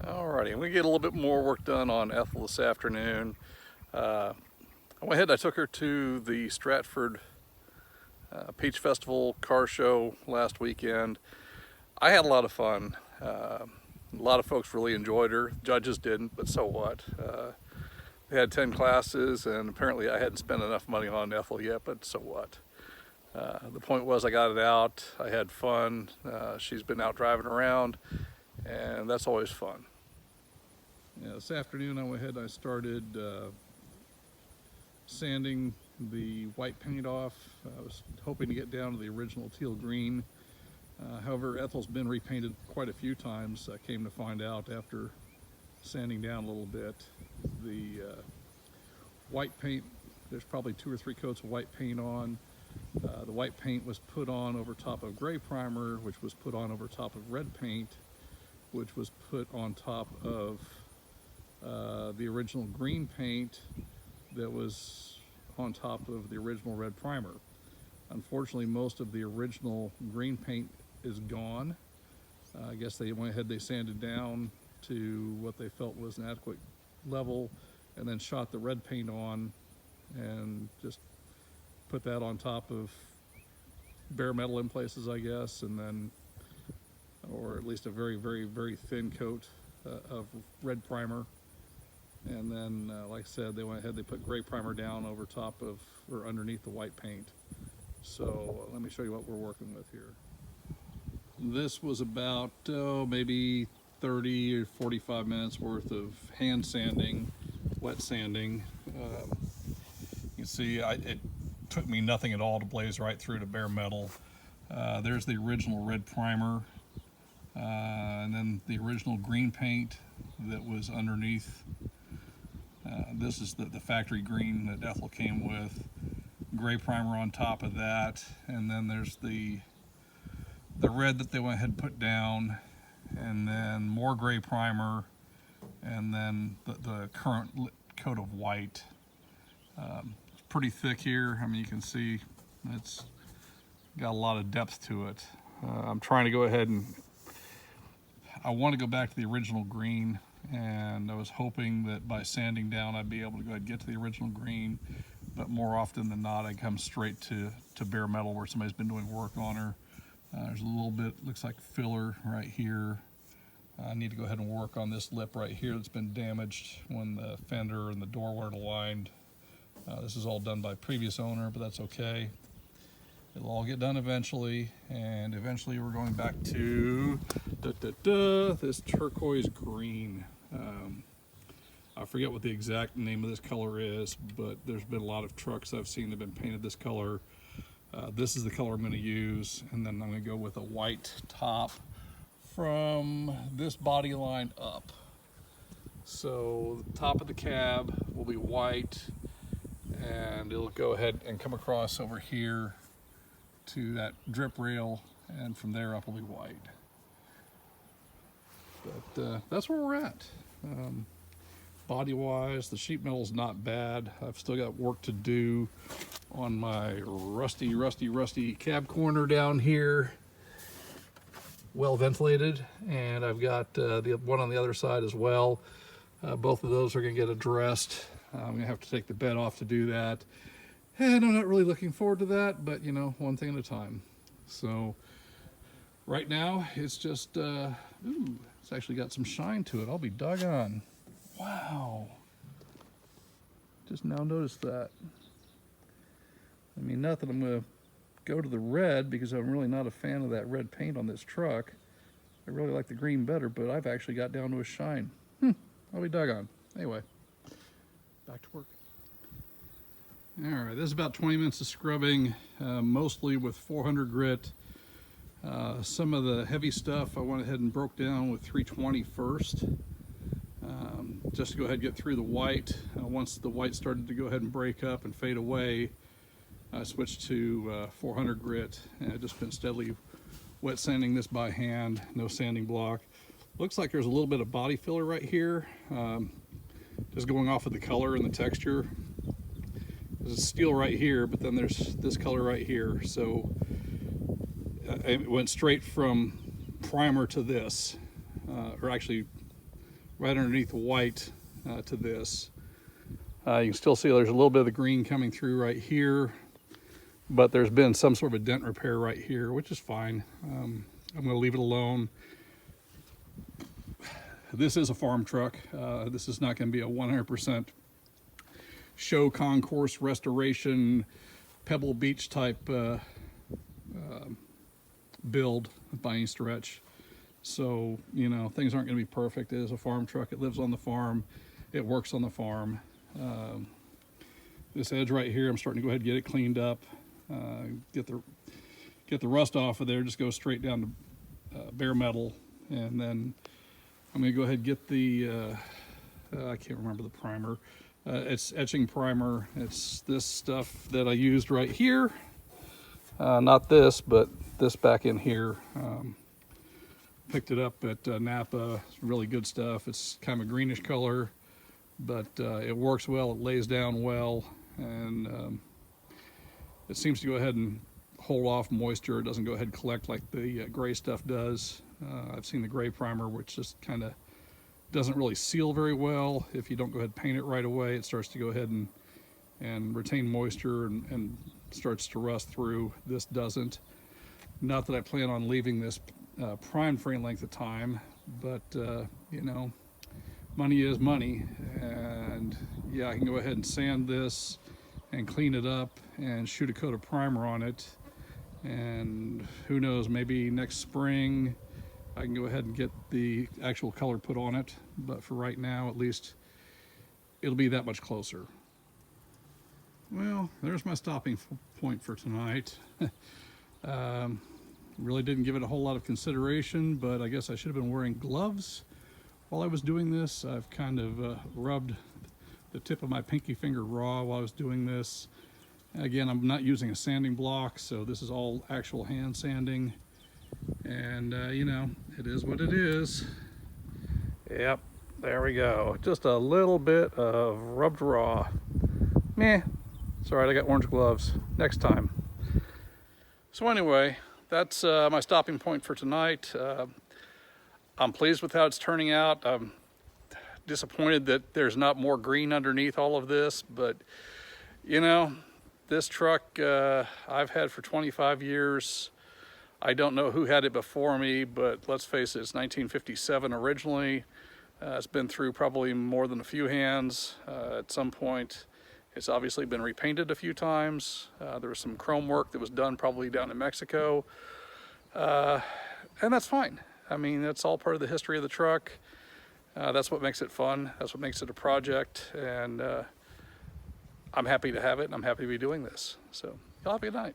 Alrighty, I'm going to get a little bit more work done on Ethyl this afternoon. I went ahead and I took her to the Stratford Peach Festival car show last weekend. I had a lot of fun. A lot of folks really enjoyed her. Judges didn't, but so what? They had 10 classes, and apparently I hadn't spent enough money on Ethyl yet, but so what? The point was I got it out, I had fun. She's been out driving around, and that's always fun. Yeah, this afternoon I went ahead and I started sanding the white paint off. I was hoping to get down to the original teal green. However, Ethyl's been repainted quite a few times. I came to find out after sanding down a little bit. The white paint, there's probably 2 or 3 coats of white paint on. The white paint was put on over top of gray primer, which was put on over top of red paint, which was put on top of the original green paint that was on top of the original red primer. Unfortunately, most of the original green paint is gone. I guess they went ahead, they sanded down to what they felt was an adequate level and then shot the red paint on and just put that on top of bare metal in places, I guess, and then, or at least a very, very, very thin coat of red primer. And then, like I said, they went ahead, they put gray primer down over top of, or underneath the white paint. So let me show you what we're working with here. This was about, maybe 30 or 45 minutes worth of hand sanding, wet sanding. You can see it took me nothing at all to blaze right through to bare metal. There's the original red primer, and then the original green paint that was underneath. This is the factory green that Ethyl came with. Gray primer on top of that, and then there's the red that they went ahead and put down, and then more gray primer, and then the current coat of white. It's pretty thick here. I mean, you can see it's got a lot of depth to it. I'm trying to go ahead and I want to go back to the original green, and I was hoping that by sanding down I'd be able to go ahead and get to the original green, but more often than not I come straight to bare metal where somebody's been doing work on her. There's a little bit, looks like filler right here. I need to go ahead and work on this lip right here that's been damaged when the fender and the door weren't aligned. This is all done by previous owner, but that's okay. It'll all get done eventually, and eventually we're going back to this turquoise green. I forget what the exact name of this color is, but there's been a lot of trucks I've seen that have been painted this color. This is the color I'm going to use, and then I'm going to go with a white top from this body line up. So the top of the cab will be white, and it'll go ahead and come across over here to that drip rail, and from there up will be white. But that's where we're at. Body wise, the sheet metal is not bad. I've still got work to do on my rusty cab corner down here. Well ventilated, and I've got the one on the other side as well. Both of those are going to get addressed. I'm going to have to take the bed off to do that. And I'm not really looking forward to that, but you know, one thing at a time. So right now it's just, ooh, it's actually got some shine to it. I'll be doggone. Wow. Just now noticed that. I mean, not that I'm going to go to the red, because I'm really not a fan of that red paint on this truck. I really like the green better, but I've actually got down to a shine. I'll be doggone. Anyway, back to work. All right, this is about 20 minutes of scrubbing, mostly with 400 grit. Some of the heavy stuff I went ahead and broke down with 320 first, just to go ahead and get through the white. Once the white started to go ahead and break up and fade away, I switched to 400 grit, and I've just been steadily wet sanding this by hand, no sanding block. Looks like there's a little bit of body filler right here, just going off of the color and the texture. There's a steel right here, but then there's this color right here. So it went straight from primer to this, or actually right underneath the white to this. You can still see there's a little bit of the green coming through right here, but there's been some sort of a dent repair right here, which is fine. I'm going to leave it alone. This is a farm truck. This is not going to be a 100% show concourse restoration Pebble Beach type build by any stretch. So, you know, things aren't going to be perfect. It is a farm truck. It lives on the farm. It works on the farm. This edge right here, I'm starting to go ahead and get it cleaned up. Get the rust off of there. Just go straight down to bare metal, and then I'm going to go ahead and get the I can't remember the primer. It's etching primer. It's this stuff that I used right here. Not this, but this back in here. Picked it up at Napa. It's really good stuff. It's kind of a greenish color, but it works well. It lays down well, and it seems to go ahead and hold off moisture. It doesn't go ahead and collect like the gray stuff does. I've seen the gray primer, which just kind of doesn't really seal very well. If you don't go ahead and paint it right away, it starts to go ahead and retain moisture and starts to rust through. This doesn't. Not that I plan on leaving this primed for any length of time, but you know, money is money, and yeah, I can go ahead and sand this and clean it up and shoot a coat of primer on it, and who knows, maybe next spring I can go ahead and get the actual color put on it, but for right now, at least, it'll be that much closer. Well, there's my stopping point for tonight. Really didn't give it a whole lot of consideration, but I guess I should have been wearing gloves while I was doing this. I've kind of rubbed the tip of my pinky finger raw while I was doing this. Again, I'm not using a sanding block, so this is all actual hand sanding. And you know, it is what it is. Yep, there we go. Just a little bit of rubbed raw. Meh, it's all right, I got orange gloves. Next time. So anyway, that's my stopping point for tonight. I'm pleased with how it's turning out. I'm disappointed that there's not more green underneath all of this, but you know, this truck I've had for 25 years. I don't know who had it before me, but let's face it, it's 1957 originally. It's been through probably more than a few hands. At some point, it's obviously been repainted a few times. There was some chrome work that was done probably down in Mexico. And that's fine. I mean, that's all part of the history of the truck. That's what makes it fun. That's what makes it a project. And I'm happy to have it, and I'm happy to be doing this. So, y'all have a good night.